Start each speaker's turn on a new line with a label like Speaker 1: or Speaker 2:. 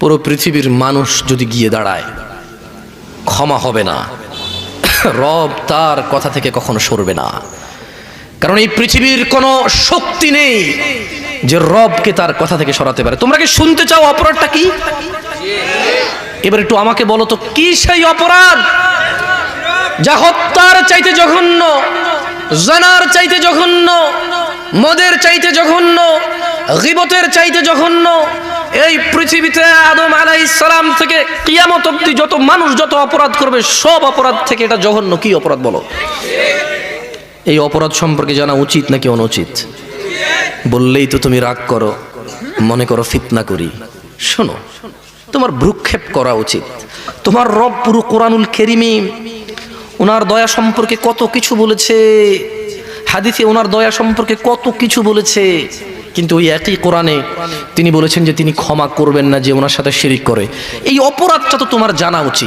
Speaker 1: পুরো পৃথিবীর মানুষ যদি গিয়ে দাঁড়ায় ক্ষমা হবে না, রব তার কথা থেকে কখনো সরবে না। কারণ এই পৃথিবীর কোনো শক্তি নেই যে রবকে তার কথা থেকে সরাতে পারে। তোমরা কি শুনতে চাও অপরাধটা কি? এবার একটু আমাকে বলো তো, কি সেই অপরাধ যা হত্যার চাইতে জঘন্য, জানার চাইতে জঘন্য, মদের চাইতে জঘন্য, গীবতের চাইতে জঘন্য? এই পৃথিবীতে আদম আলাইহিস সালাম থেকে কিয়ামত অবধি যত মানুষ যত অপরাধ করবে সব অপরাধ থেকে এটা জঘন্য। কি অপরাধ বলো? এই অপরাধ সম্পর্কে জানা উচিত নাকি অনুচিত? বললেই তো তুমি রাগ করো, মনে করো ফিতনা করি। শোনো, তোমার ভ্রুক্ষেপ করা উচিত। তোমার রব পুরো কোরআনুল কারীমে ওনার দয়া সম্পর্কে কত কিছু বলেছে, হাদিসে ওনার দয়া সম্পর্কে কত কিছু বলেছে, কিন্তু ওই একই কোরআনে তিনি বলেছেন যে তিনি ক্ষমা করবেন না যে ওনার সাথে শিরিক করে। এই অপরাধটা তো তোমার জানা উচিত।